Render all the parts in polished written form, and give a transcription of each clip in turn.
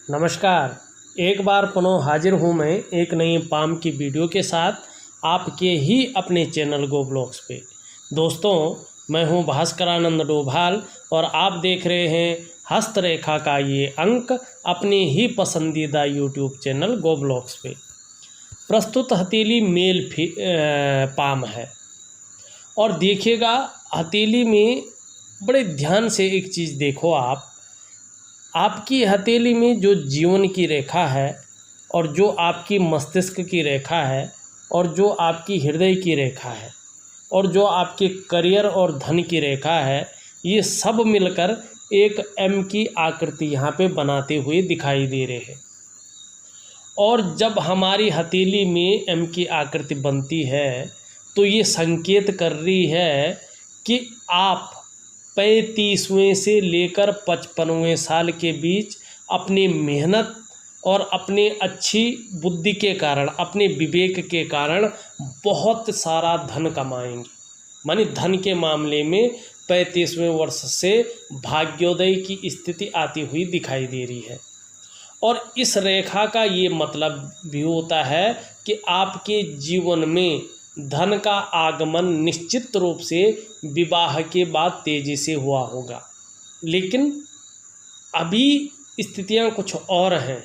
नमस्कार। एक बार पुनः हाजिर हूँ मैं एक नई पाम की वीडियो के साथ आपके ही अपने चैनल गो ब्लॉग्स पे। दोस्तों, मैं हूँ भास्करानंद डोभाल और आप देख रहे हैं हस्तरेखा का ये अंक अपने ही पसंदीदा यूट्यूब चैनल गो ब्लॉग्स पे। प्रस्तुत हथेली मेल पाम है और देखिएगा हथेली में बड़े ध्यान से एक चीज़ देखो आपकी हथेली में जो जीवन की रेखा है और जो आपकी मस्तिष्क की रेखा है और जो आपकी हृदय की रेखा है और जो आपके करियर और धन की रेखा है, ये सब मिलकर एक एम की आकृति यहाँ पे बनाते हुए दिखाई दे रहे हैं। और जब हमारी हथेली में एम की आकृति बनती है तो ये संकेत कर रही है कि आप 35वें से लेकर 55वें साल के बीच अपनी मेहनत और अपने अच्छी बुद्धि के कारण, अपने विवेक के कारण बहुत सारा धन कमाएंगे। मानी धन के मामले में 35वें वर्ष से भाग्योदय की स्थिति आती हुई दिखाई दे रही है। और इस रेखा का ये मतलब भी होता है कि आपके जीवन में धन का आगमन निश्चित रूप से विवाह के बाद तेजी से हुआ होगा, लेकिन अभी स्थितियां कुछ और हैं।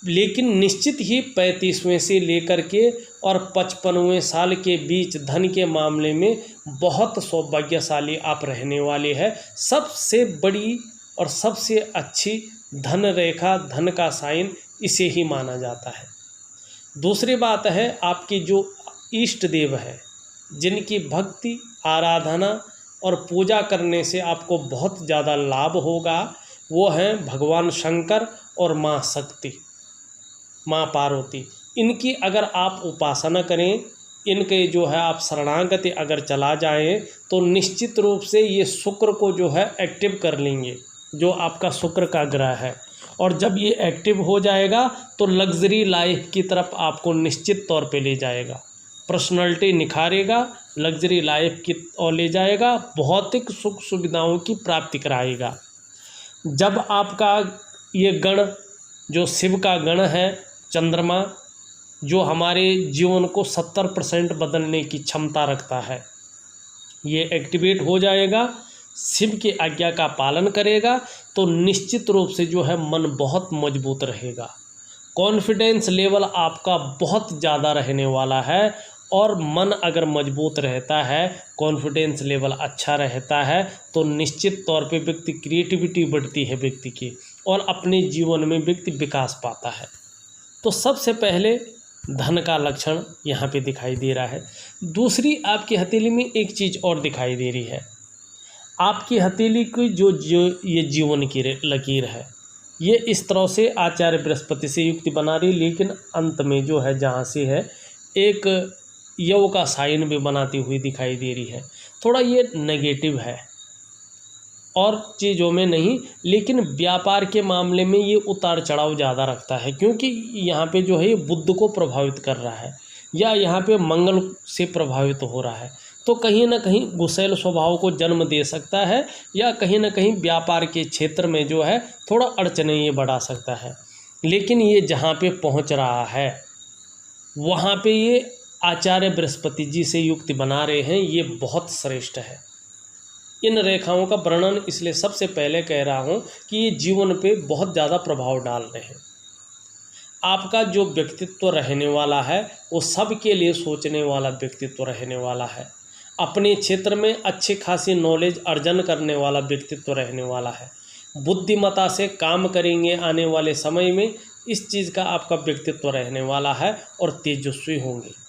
लेकिन निश्चित ही 35वें से लेकर के और 55वें साल के बीच धन के मामले में बहुत सौभाग्यशाली आप रहने वाले हैं। सबसे बड़ी और सबसे अच्छी धन रेखा, धन का साइन इसे ही माना जाता है। दूसरी बात है, आपकी जो इष्ट देव है, जिनकी भक्ति, आराधना और पूजा करने से आपको बहुत ज़्यादा लाभ होगा, वो हैं भगवान शंकर और माँ शक्ति, माँ पार्वती। इनकी अगर आप उपासना करें, इनके जो है आप शरणागति अगर चला जाएं, तो निश्चित रूप से ये शुक्र को जो है एक्टिव कर लेंगे, जो आपका शुक्र का ग्रह है। और जब ये एक्टिव हो जाएगा तो लग्जरी लाइफ की तरफ आपको निश्चित तौर पे ले जाएगा, पर्सनालिटी निखारेगा, लग्जरी लाइफ की ओर ले जाएगा, भौतिक सुख सुविधाओं की प्राप्ति कराएगा। जब आपका ये गण जो शिव का गण है, चंद्रमा, जो हमारे जीवन को 70% बदलने की क्षमता रखता है, ये एक्टिवेट हो जाएगा, शिव की आज्ञा का पालन करेगा, तो निश्चित रूप से जो है मन बहुत मजबूत रहेगा। कॉन्फिडेंस लेवल आपका बहुत ज़्यादा रहने वाला है। और मन अगर मजबूत रहता है, कॉन्फिडेंस लेवल अच्छा रहता है, तो निश्चित तौर पे व्यक्ति क्रिएटिविटी बढ़ती है व्यक्ति की, और अपने जीवन में व्यक्ति विकास पाता है। तो सबसे पहले धन का लक्षण यहाँ पे दिखाई दे रहा है। दूसरी, आपकी हथेली में एक चीज़ और दिखाई दे रही है। आपकी हथेली की जो ये जीवन की लकीर है, ये इस तरह से आचार्य बृहस्पति से युक्ति बना रही, लेकिन अंत में जो है जहाँ से है एक यव का साइन भी बनाती हुई दिखाई दे रही है। थोड़ा ये नेगेटिव है और चीज़ों में नहीं, लेकिन व्यापार के मामले में ये उतार चढ़ाव ज़्यादा रखता है, क्योंकि यहाँ पे जो है ये बुध को प्रभावित कर रहा है या यहाँ पे मंगल से प्रभावित हो रहा है। तो कहीं ना कहीं गुस्सैल स्वभाव को जन्म दे सकता है, या कहीं ना कहीं व्यापार के क्षेत्र में जो है थोड़ा अड़चने ये बढ़ा सकता है। लेकिन ये जहाँ पे पहुँच रहा है वहाँ पे ये आचार्य बृहस्पति जी से युक्ति बना रहे हैं, ये बहुत श्रेष्ठ है। इन रेखाओं का वर्णन इसलिए सबसे पहले कह रहा हूँ कि ये जीवन पे बहुत ज़्यादा प्रभाव डाल रहे हैं। आपका जो व्यक्तित्व रहने वाला है वो सबके लिए सोचने वाला व्यक्तित्व रहने वाला है। अपने क्षेत्र में अच्छी खासी नॉलेज अर्जन करने वाला व्यक्तित्व रहने वाला है। बुद्धिमत्ता से काम करेंगे आने वाले समय में, इस चीज़ का आपका व्यक्तित्व रहने वाला है और तेजस्वी होंगे।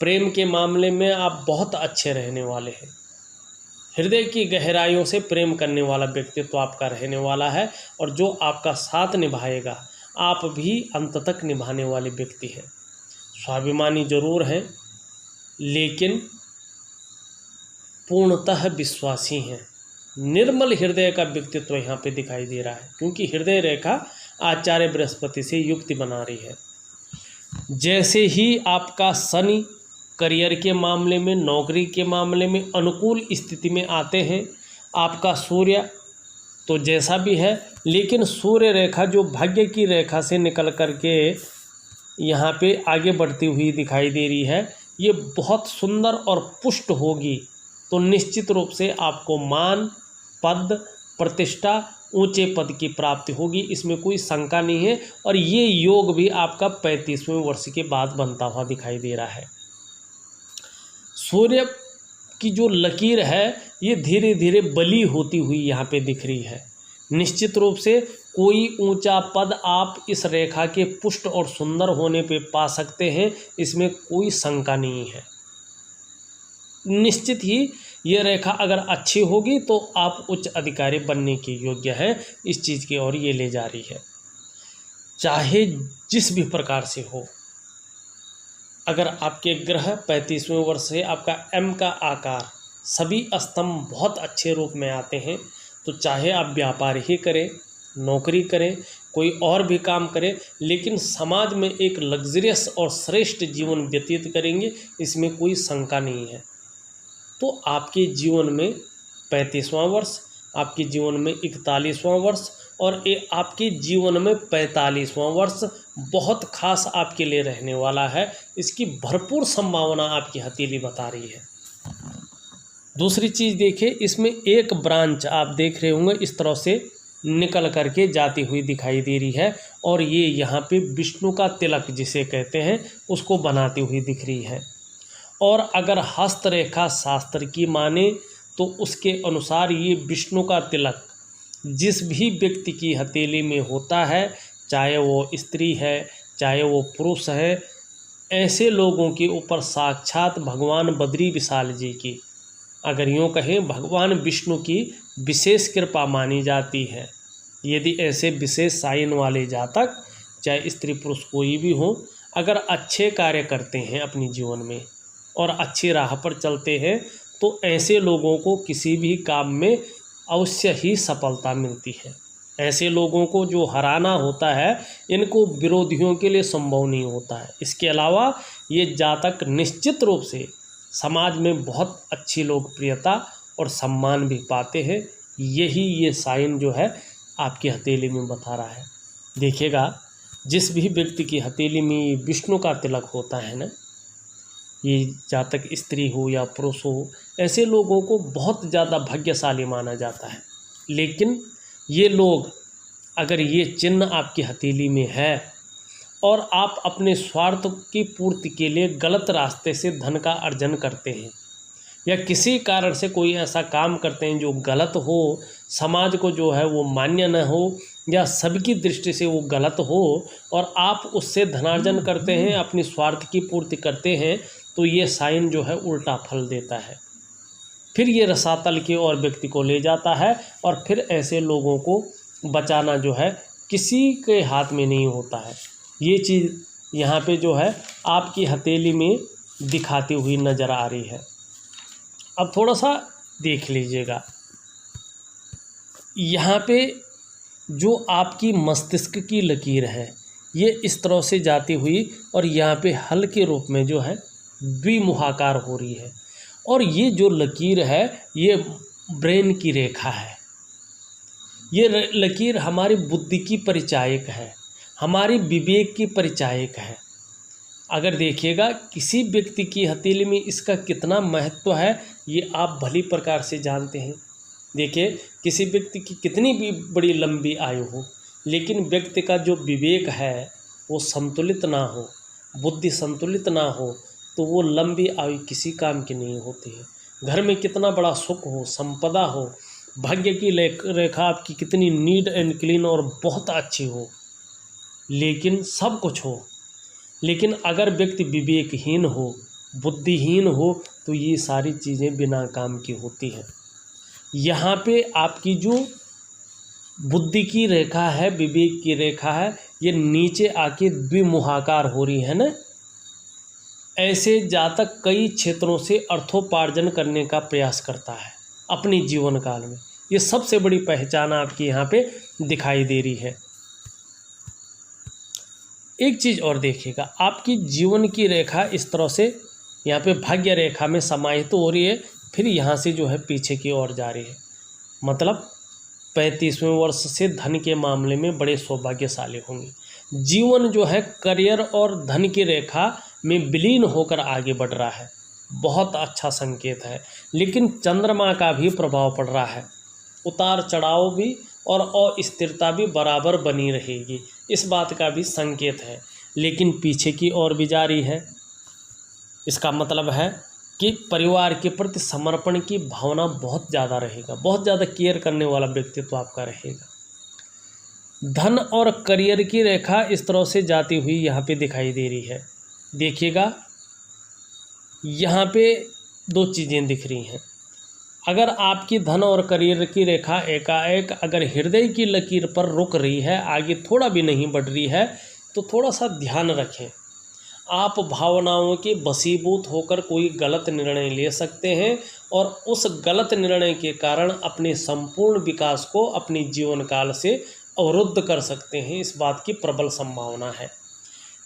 प्रेम के मामले में आप बहुत अच्छे रहने वाले हैं। हृदय की गहराइयों से प्रेम करने वाला व्यक्तित्व आपका रहने वाला है, और जो आपका साथ निभाएगा आप भी अंत तक निभाने वाले व्यक्ति हैं। स्वाभिमानी जरूर हैं, लेकिन पूर्णतः विश्वासी हैं। निर्मल हृदय का व्यक्तित्व यहाँ पे दिखाई दे रहा है, क्योंकि हृदय रेखा आचार्य बृहस्पति से युक्ति बना रही है। जैसे ही आपका शनि करियर के मामले में, नौकरी के मामले में अनुकूल स्थिति में आते हैं, आपका सूर्य तो जैसा भी है, लेकिन सूर्य रेखा जो भाग्य की रेखा से निकल करके यहाँ पे आगे बढ़ती हुई दिखाई दे रही है, ये बहुत सुंदर और पुष्ट होगी। तो निश्चित रूप से आपको मान, पद, प्रतिष्ठा, ऊंचे पद की प्राप्ति होगी, इसमें कोई शंका नहीं है। और ये योग भी आपका 35वें वर्ष के बाद बनता हुआ दिखाई दे रहा है। सूर्य की जो लकीर है ये धीरे धीरे बली होती हुई यहाँ पे दिख रही है। निश्चित रूप से कोई ऊंचा पद आप इस रेखा के पुष्ट और सुंदर होने पे पा सकते हैं, इसमें कोई शंका नहीं है। निश्चित ही ये रेखा अगर अच्छी होगी तो आप उच्च अधिकारी बनने के योग्य हैं, इस चीज़ की ओर ये ले जा रही है। चाहे जिस भी प्रकार से हो, अगर आपके ग्रह 35वें वर्ष से आपका एम का आकार, सभी स्तंभ बहुत अच्छे रूप में आते हैं, तो चाहे आप व्यापार ही करें, नौकरी करें, कोई और भी काम करें, लेकिन समाज में एक लग्जरियस और श्रेष्ठ जीवन व्यतीत करेंगे, इसमें कोई शंका नहीं है। तो आपके जीवन में 35वां वर्ष, आपके जीवन में 41वां वर्ष और आपके जीवन में 45वां वर्ष बहुत खास आपके लिए रहने वाला है। इसकी भरपूर संभावना आपकी हथेली बता रही है। दूसरी चीज़ देखिए, इसमें एक ब्रांच आप देख रहे होंगे इस तरह से निकल करके जाती हुई दिखाई दे रही है, और ये यहाँ पे विष्णु का तिलक जिसे कहते हैं उसको बनाती हुई दिख रही है। और अगर हस्तरेखा शास्त्र की माने तो उसके अनुसार ये विष्णु का तिलक जिस भी व्यक्ति की हथेली में होता है, चाहे वो स्त्री है चाहे वो पुरुष है, ऐसे लोगों के ऊपर साक्षात भगवान बद्री विशाल जी की, अगर यूँ कहें भगवान विष्णु की विशेष कृपा मानी जाती है। यदि ऐसे विशेष साइन वाले जातक, चाहे स्त्री पुरुष कोई भी हो, अगर अच्छे कार्य करते हैं अपने जीवन में और अच्छी राह पर चलते हैं, तो ऐसे लोगों को किसी भी काम में अवश्य ही सफलता मिलती है। ऐसे लोगों को जो हराना होता है, इनको विरोधियों के लिए संभव नहीं होता है। इसके अलावा ये जातक निश्चित रूप से समाज में बहुत अच्छी लोकप्रियता और सम्मान भी पाते हैं। यही ये साइन जो है आपकी हथेली में बता रहा है। देखिएगा, जिस भी व्यक्ति की हथेली में विष्णु का तिलक होता है ना, ये जातक स्त्री हो या पुरुष हो, ऐसे लोगों को बहुत ज़्यादा भाग्यशाली माना जाता है। लेकिन ये लोग, अगर ये चिन्ह आपकी हथेली में है और आप अपने स्वार्थ की पूर्ति के लिए गलत रास्ते से धन का अर्जन करते हैं, या किसी कारण से कोई ऐसा काम करते हैं जो गलत हो, समाज को जो है वो मान्य न हो, या सबकी दृष्टि से वो गलत हो, और आप उससे धनार्जन करते हैं, अपनी स्वार्थ की पूर्ति करते हैं, तो ये साइन जो है उल्टा फल देता है। फिर ये रसातल की ओर व्यक्ति को ले जाता है, और फिर ऐसे लोगों को बचाना जो है किसी के हाथ में नहीं होता है। ये चीज़ यहाँ पे जो है आपकी हथेली में दिखाती हुई नज़र आ रही है। अब थोड़ा सा देख लीजिएगा, यहाँ पे जो आपकी मस्तिष्क की लकीर है ये इस तरह से जाती हुई, और यहाँ पे हल्के रूप में जो है द्विमुहाकार हो रही है। और ये जो लकीर है ये ब्रेन की रेखा है। ये लकीर हमारी बुद्धि की परिचायक है, हमारी विवेक की परिचायक है। अगर देखिएगा किसी व्यक्ति की हथेली में इसका कितना महत्व है, ये आप भली प्रकार से जानते हैं। देखिए, किसी व्यक्ति की कितनी भी बड़ी लंबी आयु हो, लेकिन व्यक्ति का जो विवेक है वो संतुलित ना हो, बुद्धि संतुलित ना हो, तो वो लंबी आयु किसी काम की नहीं होती है। घर में कितना बड़ा सुख हो, संपदा हो, भाग्य की रेखा आपकी कितनी नीट एंड क्लीन और बहुत अच्छी हो, लेकिन सब कुछ हो, लेकिन अगर व्यक्ति विवेकहीन हो, बुद्धिहीन हो, तो ये सारी चीज़ें बिना काम की होती हैं। यहाँ पे आपकी जो बुद्धि की रेखा है, विवेक की रेखा है, ये नीचे आके द्विमुहाकार हो रही है ना। ऐसे जातक कई क्षेत्रों से अर्थोपार्जन करने का प्रयास करता है अपने जीवन काल में। ये सबसे बड़ी पहचान आपकी यहाँ पे दिखाई दे रही है। एक चीज़ और देखिएगा, आपकी जीवन की रेखा इस तरह से यहाँ पे भाग्य रेखा में समाहित हो रही है, फिर यहाँ से जो है पीछे की ओर जा रही है। मतलब 35वें वर्ष से धन के मामले में बड़े सौभाग्यशाली होंगे। जीवन जो है करियर और धन की रेखा में विलीन होकर आगे बढ़ रहा है, बहुत अच्छा संकेत है। लेकिन चंद्रमा का भी प्रभाव पड़ रहा है, उतार चढ़ाव भी और अस्थिरता भी बराबर बनी रहेगी, इस बात का भी संकेत है। लेकिन पीछे की ओर भी जारी है। इसका मतलब है कि परिवार के प्रति समर्पण की भावना बहुत ज़्यादा रहेगा, बहुत ज़्यादा केयर करने वाला व्यक्तित्व आपका रहेगा। धन और करियर की रेखा इस तरह से जाती हुई यहाँ पे दिखाई दे रही है। देखिएगा यहाँ पे दो चीज़ें दिख रही हैं। अगर आपकी धन और करियर की रेखा एकाएक अगर हृदय की लकीर पर रुक रही है, आगे थोड़ा भी नहीं बढ़ रही है, तो थोड़ा सा ध्यान रखें। आप भावनाओं के वशीभूत होकर कोई गलत निर्णय ले सकते हैं और उस गलत निर्णय के कारण अपने संपूर्ण विकास को अपने जीवन काल से अवरुद्ध कर सकते हैं, इस बात की प्रबल संभावना है।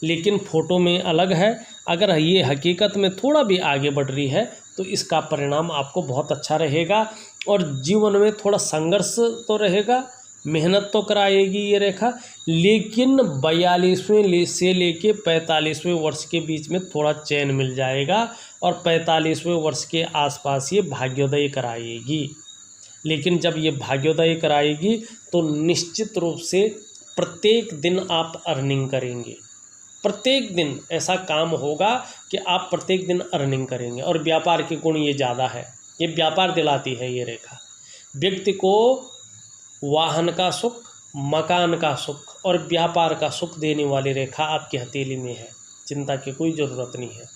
लेकिन फोटो में अलग है। अगर ये हकीकत में थोड़ा भी आगे बढ़ रही है तो इसका परिणाम आपको बहुत अच्छा रहेगा और जीवन में थोड़ा संघर्ष तो रहेगा, मेहनत तो कराएगी ये रेखा, लेकिन 42वें से लेके 45वें वर्ष के बीच में थोड़ा चैन मिल जाएगा और 45वें वर्ष के आसपास ये भाग्योदय कराएगी। लेकिन जब ये भाग्योदय कराएगी तो निश्चित रूप से प्रत्येक दिन आप अर्निंग करेंगे, प्रत्येक दिन ऐसा काम होगा कि आप प्रत्येक दिन अर्निंग करेंगे। और व्यापार के गुण ये ज़्यादा है, ये व्यापार दिलाती है ये रेखा। व्यक्ति को वाहन का सुख, मकान का सुख और व्यापार का सुख देने वाली रेखा आपकी हथेली में है, चिंता की कोई ज़रूरत नहीं है।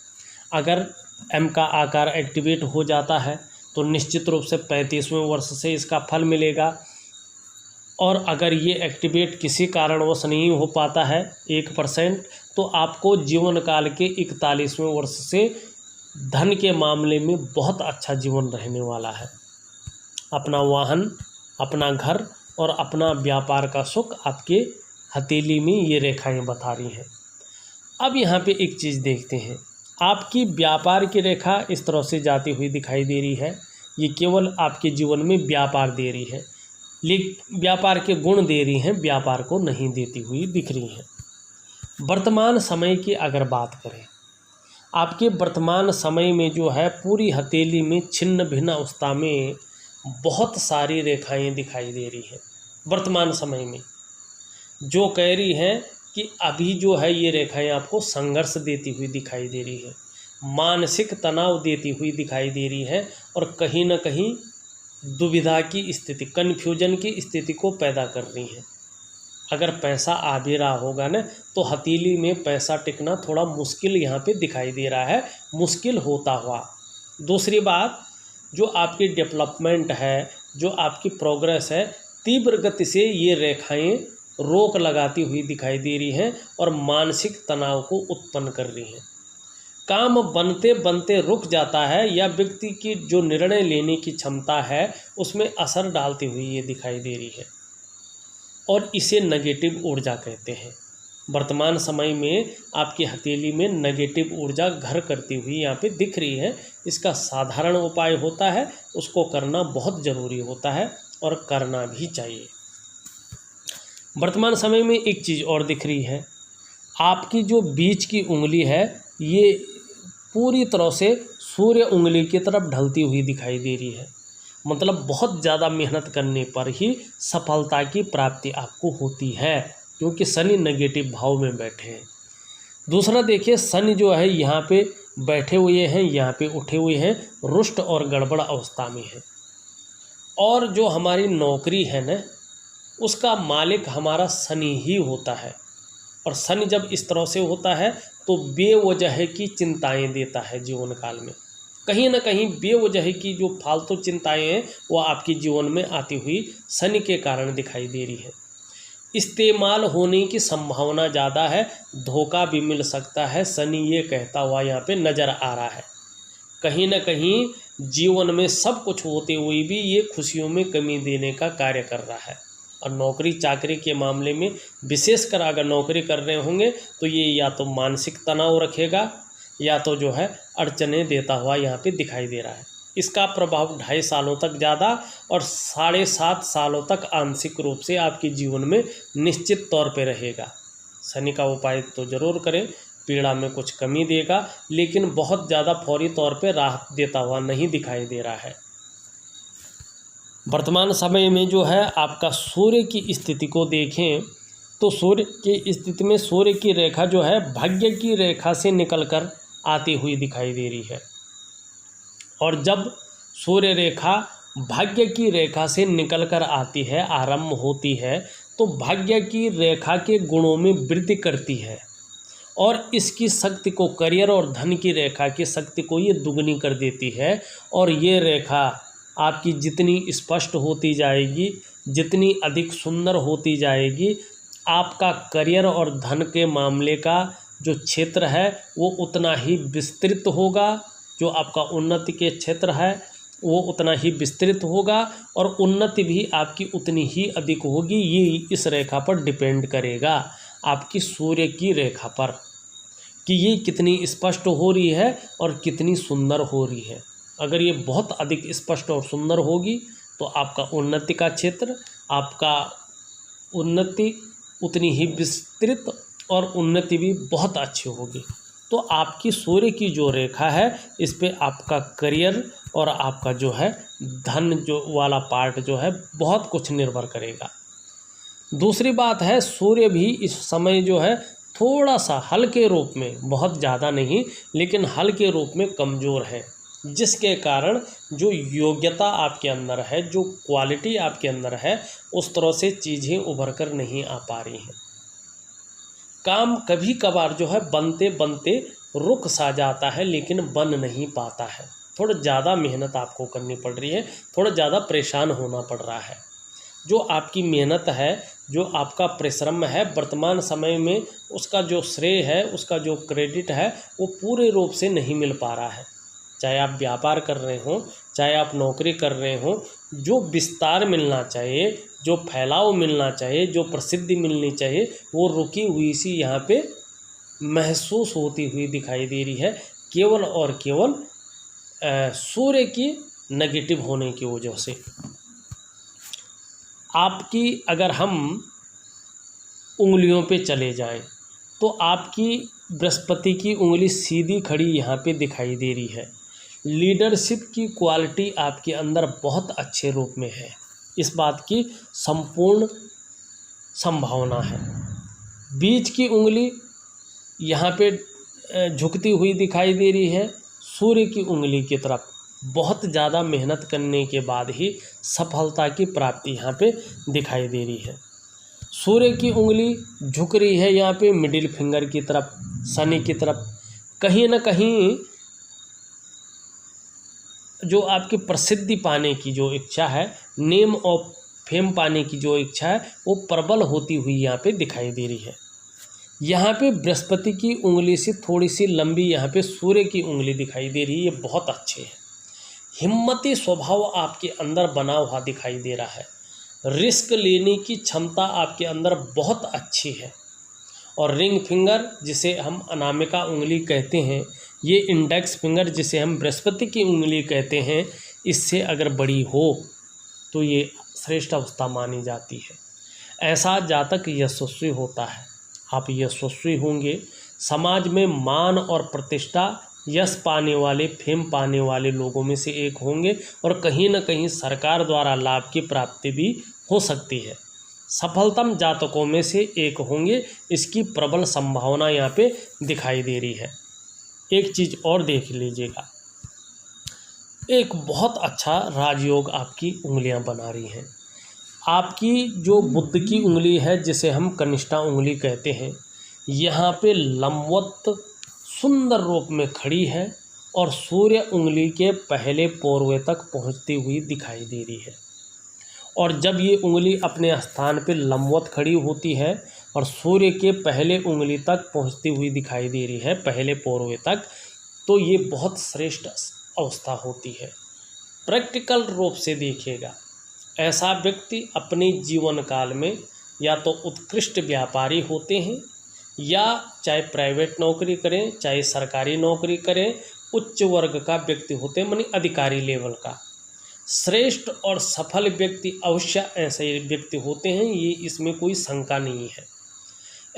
अगर एम का आकार एक्टिवेट हो जाता है तो निश्चित रूप से 35वें वर्ष से इसका फल मिलेगा। और अगर ये एक्टिवेट किसी कारणवश नहीं हो पाता है 1%, तो आपको जीवन काल के 41वें वर्ष से धन के मामले में बहुत अच्छा जीवन रहने वाला है। अपना वाहन, अपना घर और अपना व्यापार का सुख आपके हथेली में ये रेखाएं बता रही हैं। अब यहाँ पे एक चीज़ देखते हैं, आपकी व्यापार की रेखा इस तरह से जाती हुई दिखाई दे रही है। ये केवल आपके जीवन में व्यापार दे रही है, लेकिन व्यापार के गुण दे रही हैं, व्यापार को नहीं देती हुई दिख रही हैं। वर्तमान समय की अगर बात करें, आपके वर्तमान समय में जो है पूरी हथेली में छिन्न भिन्न अवस्था में बहुत सारी रेखाएं दिखाई दे रही हैं। वर्तमान समय में जो कह रही हैं कि अभी जो है ये रेखाएं आपको संघर्ष देती हुई दिखाई दे रही है, मानसिक तनाव देती हुई दिखाई दे रही है और कहीं ना कहीं दुविधा की स्थिति, कन्फ्यूजन की स्थिति को पैदा कर रही हैं। अगर पैसा आ भी रहा होगा ना तो हथेली में पैसा टिकना थोड़ा मुश्किल यहाँ पे दिखाई दे रहा है, मुश्किल होता हुआ। दूसरी बात, जो आपकी डेवलपमेंट है, जो आपकी प्रोग्रेस है, तीव्र गति से ये रेखाएं रोक लगाती हुई दिखाई दे रही हैं और मानसिक तनाव को उत्पन्न कर रही हैं। काम बनते बनते रुक जाता है या व्यक्ति की जो निर्णय लेने की क्षमता है उसमें असर डालती हुई ये दिखाई दे रही है और इसे नेगेटिव ऊर्जा कहते हैं। वर्तमान समय में आपकी हथेली में नेगेटिव ऊर्जा घर करती हुई यहाँ पे दिख रही है। इसका साधारण उपाय होता है, उसको करना बहुत ज़रूरी होता है और करना भी चाहिए। वर्तमान समय में एक चीज़ और दिख रही है, आपकी जो बीच की उंगली है ये पूरी तरह से सूर्य उंगली की तरफ ढलती हुई दिखाई दे रही है। मतलब बहुत ज़्यादा मेहनत करने पर ही सफलता की प्राप्ति आपको होती है, क्योंकि शनि नेगेटिव भाव में बैठे हैं। दूसरा देखिए, शनि जो है यहाँ पे बैठे हुए हैं, यहाँ पे उठे हुए हैं, रुष्ट और गड़बड़ अवस्था में है। और जो हमारी नौकरी है ना, उसका मालिक हमारा शनि ही होता है। और शनि जब इस तरह से होता है तो बेवजह की चिंताएं देता है जीवन काल में। कहीं ना कहीं बेवजह की जो फालतू चिंताएं हैं वो आपके जीवन में आती हुई शनि के कारण दिखाई दे रही है। इस्तेमाल होने की संभावना ज़्यादा है, धोखा भी मिल सकता है, शनि ये कहता हुआ यहाँ पे नज़र आ रहा है। कहीं ना कहीं जीवन में सब कुछ होते हुए भी ये खुशियों में कमी देने का कार्य कर रहा है। और नौकरी चाकरी के मामले में विशेषकर अगर नौकरी कर रहे होंगे तो ये या तो मानसिक तनाव रखेगा या तो जो है अड़चने देता हुआ यहाँ पे दिखाई दे रहा है। इसका प्रभाव 2.5 सालों तक ज़्यादा और 7.5 सालों तक आंशिक रूप से आपके जीवन में निश्चित तौर पे रहेगा। शनि का उपाय तो ज़रूर करें, पीड़ा में कुछ कमी देगा, लेकिन बहुत ज़्यादा फौरी तौर पे राहत देता हुआ नहीं दिखाई दे रहा है। वर्तमान समय में जो है आपका सूर्य की स्थिति को देखें तो सूर्य की स्थिति में सूर्य की रेखा जो है भाग्य की रेखा से निकलकर आती हुई दिखाई दे रही है। और जब सूर्य रेखा भाग्य की रेखा से निकलकर आती है, आरंभ होती है, तो भाग्य की रेखा के गुणों में वृद्धि करती है और इसकी शक्ति को, करियर और धन की रेखा की शक्ति को ये दुगनी कर देती है। और ये रेखा आपकी जितनी स्पष्ट होती जाएगी, जितनी अधिक सुंदर होती जाएगी, आपका करियर और धन के मामले का जो क्षेत्र है वो उतना ही विस्तृत होगा। जो आपका उन्नति के क्षेत्र है वो उतना ही विस्तृत होगा और उन्नति भी आपकी उतनी ही अधिक होगी। ये इस रेखा पर डिपेंड करेगा, आपकी सूर्य की रेखा पर, कि ये कितनी स्पष्ट हो रही है और कितनी सुंदर हो रही है। अगर ये बहुत अधिक स्पष्ट और सुंदर होगी तो आपका उन्नति का क्षेत्र, आपका उन्नति उतनी ही विस्तृत और उन्नति भी बहुत अच्छी होगी। तो आपकी सूर्य की जो रेखा है इस पे आपका करियर और आपका जो है धन जो वाला पार्ट जो है बहुत कुछ निर्भर करेगा। दूसरी बात है, सूर्य भी इस समय जो है थोड़ा सा हल्के रूप में, बहुत ज़्यादा नहीं लेकिन हल्के रूप में कमज़ोर है, जिसके कारण जो योग्यता आपके अंदर है, जो क्वालिटी आपके अंदर है, उस तरह से चीज़ें उभर कर नहीं आ पा रही हैं। काम कभी कभार जो है बनते बनते रुक सा जाता है लेकिन बन नहीं पाता है। थोड़ा ज़्यादा मेहनत आपको करनी पड़ रही है, थोड़ा ज़्यादा परेशान होना पड़ रहा है। जो आपकी मेहनत है, जो आपका परिश्रम है, वर्तमान समय में उसका जो श्रेय है, उसका जो क्रेडिट है, वो पूरे रूप से नहीं मिल पा रहा है। चाहे आप व्यापार कर रहे हों, चाहे आप नौकरी कर रहे हों, जो विस्तार मिलना चाहिए, जो फैलाव मिलना चाहिए, जो प्रसिद्धि मिलनी चाहिए, वो रुकी हुई सी यहाँ पे महसूस होती हुई दिखाई दे रही है, केवल और केवल सूर्य की नेगेटिव होने की वजह से। आपकी अगर हम उंगलियों पे चले जाएं तो आपकी बृहस्पति की उंगली सीधी खड़ी यहाँ पे दिखाई दे रही है। लीडरशिप की क्वालिटी आपके अंदर बहुत अच्छे रूप में है, इस बात की संपूर्ण संभावना है। बीच की उंगली यहाँ पे झुकती हुई दिखाई दे रही है सूर्य की उंगली की तरफ। बहुत ज़्यादा मेहनत करने के बाद ही सफलता की प्राप्ति यहाँ पे दिखाई दे रही है। सूर्य की उंगली झुक रही है यहाँ पे मिडिल फिंगर की तरफ, शनि की तरफ। कहीं ना कहीं जो आपकी प्रसिद्धि पाने की जो इच्छा है, नेम और फेम पाने की जो इच्छा है, वो प्रबल होती हुई यहाँ पे दिखाई दे रही है। यहाँ पे बृहस्पति की उंगली से थोड़ी सी लंबी यहाँ पे सूर्य की उंगली दिखाई दे रही है, ये बहुत अच्छे है। हिम्मती स्वभाव आपके अंदर बना हुआ दिखाई दे रहा है। रिस्क लेने की क्षमता आपके अंदर बहुत अच्छी है। और रिंग फिंगर जिसे हम अनामिका उंगली कहते हैं, ये इंडेक्स फिंगर जिसे हम बृहस्पति की उंगली कहते हैं, इससे अगर बड़ी हो तो ये श्रेष्ठ अवस्था मानी जाती है। ऐसा जातक यशस्वी होता है। आप यशस्वी होंगे, समाज में मान और प्रतिष्ठा, यश पाने वाले, फेम पाने वाले लोगों में से एक होंगे और कहीं ना कहीं सरकार द्वारा लाभ की प्राप्ति भी हो सकती है। सफलतम जातकों में से एक होंगे, इसकी प्रबल संभावना यहाँ पे दिखाई दे रही है। एक चीज़ और देख लीजिएगा, एक बहुत अच्छा राजयोग आपकी उंगलियां बना रही हैं। आपकी जो बुद्ध की उंगली है, जिसे हम कनिष्ठा उंगली कहते हैं, यहाँ पे लंबवत सुंदर रूप में खड़ी है और सूर्य उंगली के पहले पोरवे तक पहुँचती हुई दिखाई दे रही है। और जब ये उंगली अपने स्थान पे लंबवत खड़ी होती है और सूर्य के पहले उंगली तक पहुंचती हुई दिखाई दे रही है, पहले पोरवे तक, तो ये बहुत श्रेष्ठ अवस्था होती है। प्रैक्टिकल रूप से देखिएगा, ऐसा व्यक्ति अपने जीवन काल में या तो उत्कृष्ट व्यापारी होते हैं, या चाहे प्राइवेट नौकरी करें, चाहे सरकारी नौकरी करें, उच्च वर्ग का व्यक्ति होते हैं, मानी अधिकारी लेवल का। श्रेष्ठ और सफल व्यक्ति अवश्य ऐसे व्यक्ति होते हैं, ये इसमें कोई शंका नहीं है।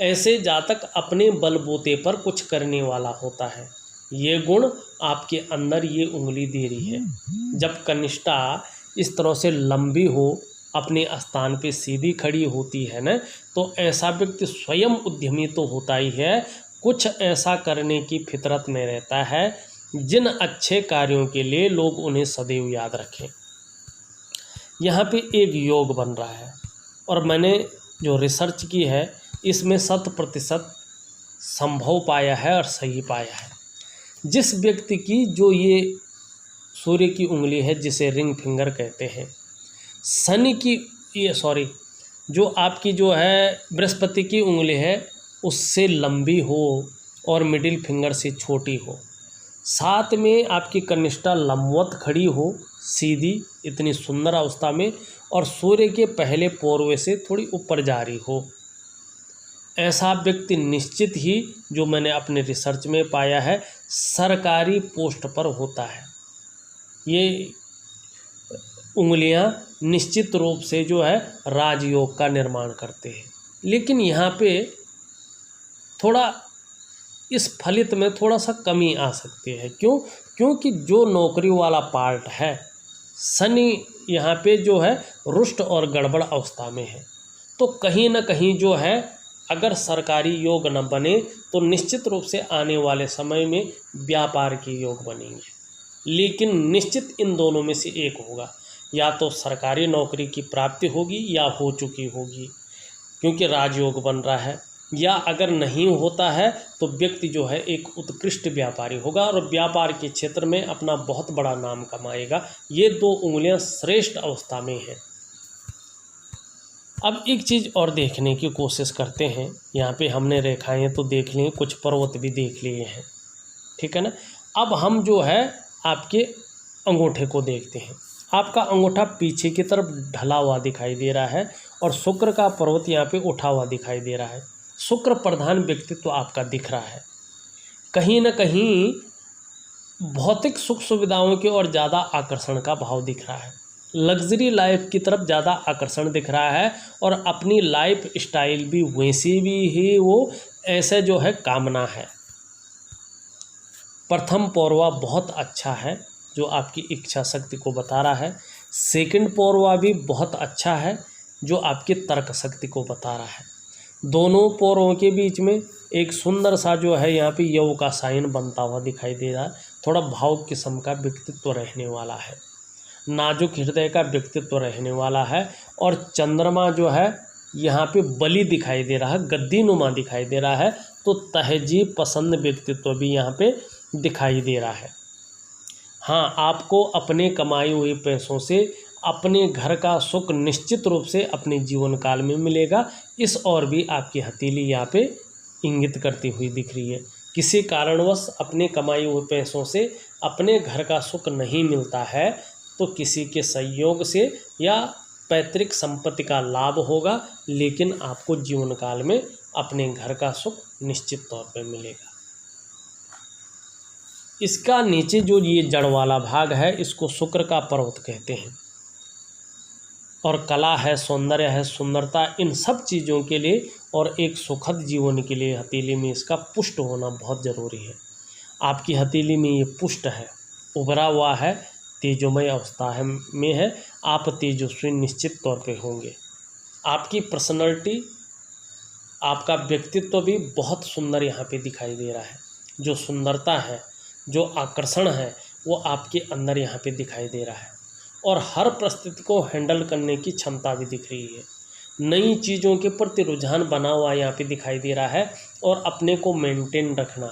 ऐसे जातक अपने बलबूते पर कुछ करने वाला होता है। ये गुण आपके अंदर ये उंगली दे रही है। जब कनिष्ठा इस तरह से लंबी हो, अपने स्थान पे सीधी खड़ी होती है ना, तो ऐसा व्यक्ति स्वयं उद्यमी तो होता ही है, कुछ ऐसा करने की फितरत में रहता है जिन अच्छे कार्यों के लिए लोग उन्हें सदैव याद रखें। यहाँ पे एक योग बन रहा है और मैंने जो रिसर्च की है इसमें 100% संभव पाया है और सही पाया है। जिस व्यक्ति की जो ये सूर्य की उंगली है, जिसे रिंग फिंगर कहते हैं, शनि की जो आपकी जो है बृहस्पति की उंगली है उससे लंबी हो और मिडिल फिंगर से छोटी हो, साथ में आपकी कनिष्ठा लंबवत खड़ी हो सीधी इतनी सुंदर अवस्था में, और सूर्य के पहले पोरवे से थोड़ी ऊपर जा रही हो, ऐसा व्यक्ति निश्चित ही, जो मैंने अपने रिसर्च में पाया है, सरकारी पोस्ट पर होता है। ये उंगलियां निश्चित रूप से जो है राजयोग का निर्माण करते हैं। लेकिन यहाँ पे थोड़ा इस फलित में थोड़ा सा कमी आ सकती है। क्यों? क्योंकि जो नौकरी वाला पार्ट है, शनि यहाँ पे जो है रुष्ट और गड़बड़ अवस्था में है, तो कहीं ना कहीं जो है अगर सरकारी योग न बने तो निश्चित रूप से आने वाले समय में व्यापार के योग बनेंगे। लेकिन निश्चित इन दोनों में से एक होगा, या तो सरकारी नौकरी की प्राप्ति होगी या हो चुकी होगी क्योंकि राजयोग बन रहा है, या अगर नहीं होता है तो व्यक्ति जो है एक उत्कृष्ट व्यापारी होगा और व्यापार के क्षेत्र में अपना बहुत बड़ा नाम कमाएगा। ये दो उंगलियां श्रेष्ठ अवस्था में हैं। अब एक चीज़ और देखने की कोशिश करते हैं। यहाँ पे हमने रेखाएं तो देख ली, कुछ पर्वत भी देख लिए हैं, ठीक है ना। अब हम जो है आपके अंगूठे को देखते हैं। आपका अंगूठा पीछे की तरफ ढला हुआ दिखाई दे रहा है और शुक्र का पर्वत यहाँ पे उठा हुआ दिखाई दे रहा है। शुक्र प्रधान व्यक्तित्व आपका दिख रहा है। कहीं ना कहीं भौतिक सुख सुविधाओं की ओर ज़्यादा आकर्षण का भाव दिख रहा है, लग्जरी लाइफ की तरफ ज़्यादा आकर्षण दिख रहा है, और अपनी लाइफ स्टाइल भी वैसी भी ही वो ऐसे जो है कामना है। प्रथम पौरवा बहुत अच्छा है जो आपकी इच्छा शक्ति को बता रहा है। सेकंड पौरवा भी बहुत अच्छा है जो आपकी तर्क शक्ति को बता रहा है। दोनों पौरों के बीच में एक सुंदर सा जो है यहाँ पे यव का साइन बनता हुआ दिखाई दे रहा है। थोड़ा भावुक किस्म का व्यक्तित्व रहने वाला है, नाजुक हृदय का व्यक्तित्व रहने वाला है, और चंद्रमा जो है यहाँ पे बलि दिखाई दे रहा है, गद्दी नुमा दिखाई दे रहा है, तो तहजीब पसंद व्यक्तित्व भी यहाँ पे दिखाई दे रहा है। हाँ, आपको अपने कमाई हुए पैसों से अपने घर का सुख निश्चित रूप से अपने जीवन काल में मिलेगा। इस और भी आपकी हथेली यहाँ पे इंगित करती हुई दिख रही है। किसी कारणवश अपने कमाई हुए पैसों से अपने घर का सुख नहीं मिलता है तो किसी के सहयोग से या पैतृक संपत्ति का लाभ होगा, लेकिन आपको जीवन काल में अपने घर का सुख निश्चित तौर पर मिलेगा। इसका नीचे जो ये जड़ वाला भाग है इसको शुक्र का पर्वत कहते हैं, और कला है, सौंदर्य है, सुंदरता, इन सब चीज़ों के लिए और एक सुखद जीवन के लिए हथेली में इसका पुष्ट होना बहुत ज़रूरी है। आपकी हथेली में ये पुष्ट है, उभरा हुआ है, तेजोमय अवस्था है में है, आप तेजस्वी निश्चित तौर पे होंगे। आपकी पर्सनैलिटी, आपका व्यक्तित्व भी बहुत सुंदर यहाँ पे दिखाई दे रहा है। जो सुंदरता है, जो आकर्षण है, वो आपके अंदर यहाँ पे दिखाई दे रहा है, और हर परिस्थिति को हैंडल करने की क्षमता भी दिख रही है। नई चीज़ों के प्रति रुझान बना हुआ यहाँ पे दिखाई दे रहा है, और अपने को मेंटेन रखना,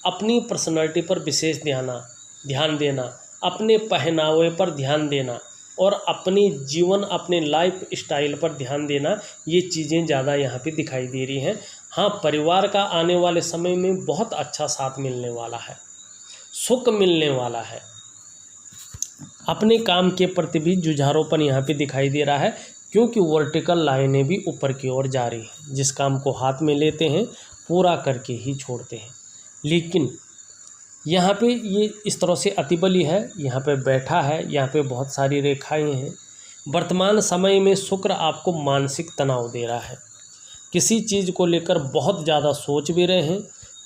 अपनी पर्सनैलिटी पर विशेष ध्यान देना, अपने पहनावे पर ध्यान देना, और अपनी जीवन, अपने लाइफ स्टाइल पर ध्यान देना, ये चीज़ें ज़्यादा यहाँ पे दिखाई दे रही हैं। हाँ, परिवार का आने वाले समय में बहुत अच्छा साथ मिलने वाला है, सुख मिलने वाला है। अपने काम के प्रति भी जुझारूपन यहाँ पे दिखाई दे रहा है, क्योंकि वर्टिकल लाइनें भी ऊपर की ओर जा रही हैं। जिस काम को हाथ में लेते हैं पूरा करके ही छोड़ते हैं। लेकिन यहाँ पे ये इस तरह से अतिबली है, यहाँ पे बैठा है, यहाँ पे बहुत सारी रेखाएं हैं। वर्तमान समय में शुक्र आपको मानसिक तनाव दे रहा है, किसी चीज़ को लेकर बहुत ज़्यादा सोच भी रहे हैं,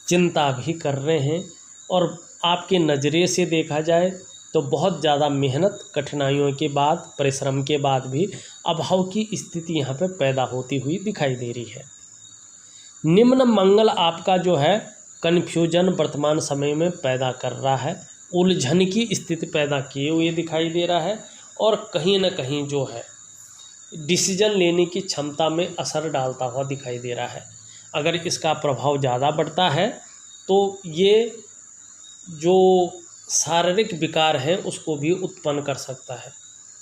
चिंता भी कर रहे हैं, और आपके नज़रिए से देखा जाए तो बहुत ज़्यादा मेहनत कठिनाइयों के बाद, परिश्रम के बाद भी अभाव की स्थिति यहाँ पे पैदा होती हुई दिखाई दे रही है। निम्न मंगल आपका जो है कन्फ्यूजन वर्तमान समय में पैदा कर रहा है, उलझन की स्थिति पैदा किए हुए दिखाई दे रहा है, और कहीं ना कहीं जो है डिसीजन लेने की क्षमता में असर डालता हुआ दिखाई दे रहा है। अगर इसका प्रभाव ज़्यादा बढ़ता है तो ये जो शारीरिक विकार हैं उसको भी उत्पन्न कर सकता है,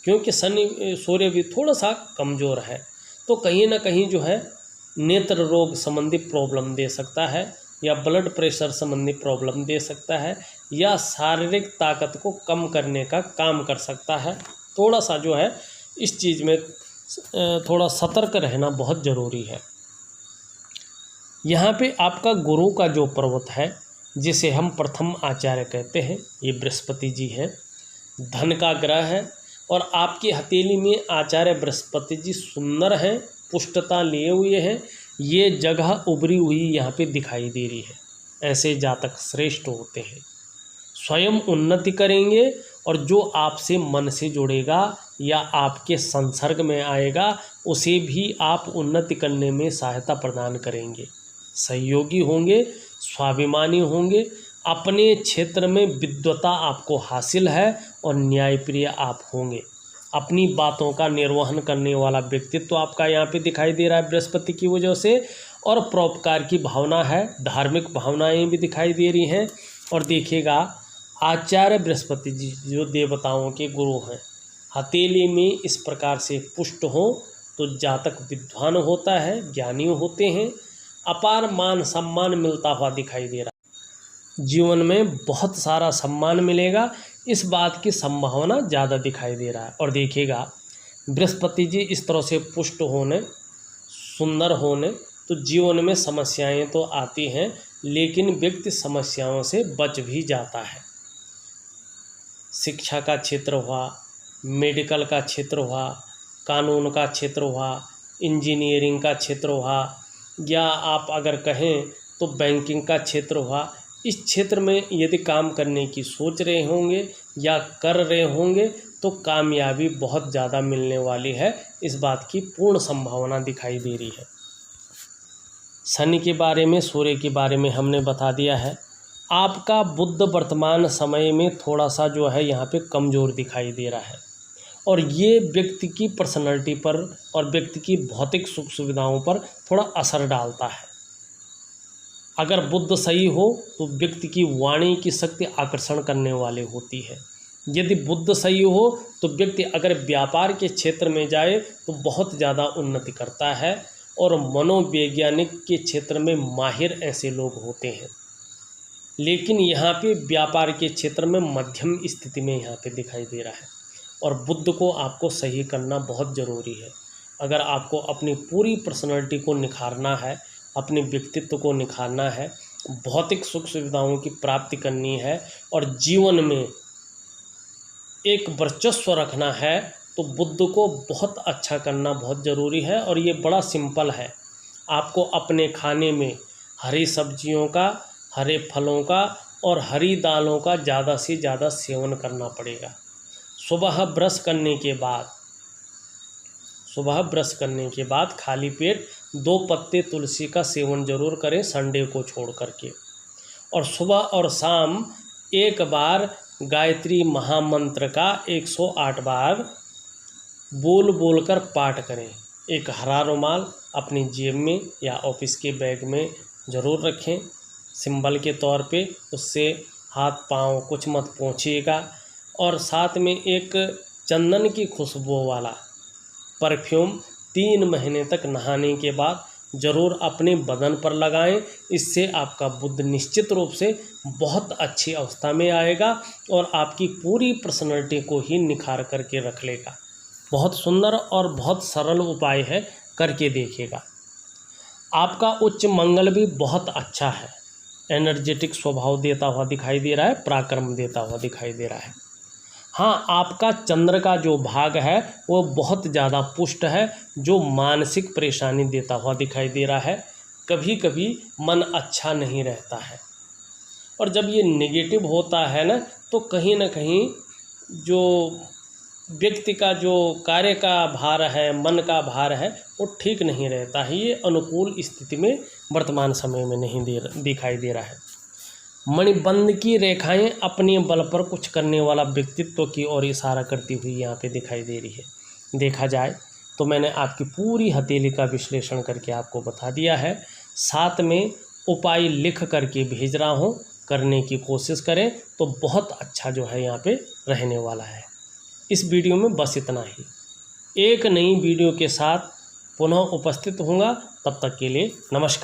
क्योंकि शनि सूर्य भी थोड़ा सा कमज़ोर है, तो कहीं ना कहीं जो है नेत्र रोग संबंधी प्रॉब्लम दे सकता है, या ब्लड प्रेशर संबंधी प्रॉब्लम दे सकता है, या शारीरिक ताकत को कम करने का काम कर सकता है। थोड़ा सा जो है इस चीज़ में थोड़ा सतर्क रहना बहुत ज़रूरी है। यहाँ पे आपका गुरु का जो पर्वत है, जिसे हम प्रथम आचार्य कहते हैं, ये बृहस्पति जी हैं, धन का ग्रह है, और आपकी हथेली में आचार्य बृहस्पति जी सुंदर हैं, पुष्टता लिए हुए हैं। ये जगह उभरी हुई यहाँ पे दिखाई दे रही है। ऐसे जातक श्रेष्ठ होते हैं, स्वयं उन्नति करेंगे, और जो आपसे मन से जुड़ेगा या आपके संसर्ग में आएगा उसे भी आप उन्नति करने में सहायता प्रदान करेंगे, सहयोगी होंगे, स्वाभिमानी होंगे, अपने क्षेत्र में विद्वता आपको हासिल है, और न्यायप्रिय आप होंगे। अपनी बातों का निर्वहन करने वाला व्यक्तित्व आपका यहाँ पे दिखाई दे रहा है बृहस्पति की वजह से, और परोपकार की भावना है, धार्मिक भावनाएं भी दिखाई दे रही हैं। और देखिएगा आचार्य बृहस्पति जी जो देवताओं के गुरु हैं, हथेली में इस प्रकार से पुष्ट हो तो जातक विद्वान होता है, ज्ञानी होते हैं, अपार मान सम्मान मिलता हुआ दिखाई दे रहा है। जीवन में बहुत सारा सम्मान मिलेगा, इस बात की संभावना ज़्यादा दिखाई दे रहा है। और देखिएगा बृहस्पति जी इस तरह से पुष्ट होने, सुंदर होने, तो जीवन में समस्याएं तो आती हैं, लेकिन व्यक्ति समस्याओं से बच भी जाता है। शिक्षा का क्षेत्र हुआ, मेडिकल का क्षेत्र हुआ, कानून का क्षेत्र हुआ, इंजीनियरिंग का क्षेत्र हुआ, या आप अगर कहें तो बैंकिंग का क्षेत्र हुआ, इस क्षेत्र में यदि काम करने की सोच रहे होंगे या कर रहे होंगे तो कामयाबी बहुत ज़्यादा मिलने वाली है, इस बात की पूर्ण संभावना दिखाई दे रही है। शनि के बारे में, सूर्य के बारे में हमने बता दिया है। आपका बुध वर्तमान समय में थोड़ा सा जो है यहाँ पे कमज़ोर दिखाई दे रहा है, और ये व्यक्ति की पर्सनैलिटी पर और व्यक्ति की भौतिक सुख सुविधाओं पर थोड़ा असर डालता है। अगर बुध सही हो तो व्यक्ति की वाणी की शक्ति आकर्षण करने वाली होती है। यदि बुध सही हो तो व्यक्ति अगर व्यापार के क्षेत्र में जाए तो बहुत ज़्यादा उन्नति करता है, और मनोवैज्ञानिक के क्षेत्र में माहिर ऐसे लोग होते हैं। लेकिन यहाँ पे व्यापार के क्षेत्र में मध्यम स्थिति में यहाँ पे दिखाई दे रहा है, और बुध को आपको सही करना बहुत ज़रूरी है। अगर आपको अपनी पूरी पर्सनैलिटी को निखारना है, अपने व्यक्तित्व को निखारना है, भौतिक सुख सुविधाओं की प्राप्ति करनी है, और जीवन में एक वर्चस्व रखना है, तो बुध को बहुत अच्छा करना बहुत ज़रूरी है। और ये बड़ा सिंपल है, आपको अपने खाने में हरी सब्जियों का, हरे फलों का और हरी दालों का ज़्यादा से ज़्यादा सेवन करना पड़ेगा। सुबह ब्रश करने के बाद खाली पेट 2 पत्ते तुलसी का सेवन जरूर करें, संडे को छोड़ करके। और सुबह और शाम एक बार गायत्री महामंत्र का 108 बार बोल कर पाठ करें। एक हरा रुमाल अपनी जेब में या ऑफिस के बैग में ज़रूर रखें, सिंबल के तौर पे। उससे हाथ पांव कुछ मत पोंछिएगा। और साथ में एक चंदन की खुशबू वाला परफ्यूम 3 महीने तक नहाने के बाद ज़रूर अपने बदन पर लगाएं। इससे आपका बुध निश्चित रूप से बहुत अच्छी अवस्था में आएगा और आपकी पूरी पर्सनैलिटी को ही निखार करके रख लेगा। बहुत सुंदर और बहुत सरल उपाय है, करके देखिएगा। आपका उच्च मंगल भी बहुत अच्छा है, एनर्जेटिक स्वभाव देता हुआ दिखाई दे रहा है, पराक्रम देता हुआ दिखाई दे रहा है। हाँ, आपका चंद्र का जो भाग है वो बहुत ज़्यादा पुष्ट है, जो मानसिक परेशानी देता हुआ दिखाई दे रहा है। कभी कभी मन अच्छा नहीं रहता है, और जब ये नेगेटिव होता है ना, तो कहीं ना कहीं जो व्यक्ति का जो कार्य का भार है, मन का भार है, वो ठीक नहीं रहता है। ये अनुकूल स्थिति में वर्तमान समय में नहीं दिखाई दे रहा है। मणिबंध की रेखाएं अपने बल पर कुछ करने वाला व्यक्तित्व की ओर इशारा करती हुई यहाँ पे दिखाई दे रही है। देखा जाए तो मैंने आपकी पूरी हथेली का विश्लेषण करके आपको बता दिया है। साथ में उपाय लिख करके भेज रहा हूँ, करने की कोशिश करें तो बहुत अच्छा जो है यहाँ पे रहने वाला है। इस वीडियो में बस इतना ही। एक नई वीडियो के साथ पुनः उपस्थित होऊंगा, तब तक के लिए नमस्कार।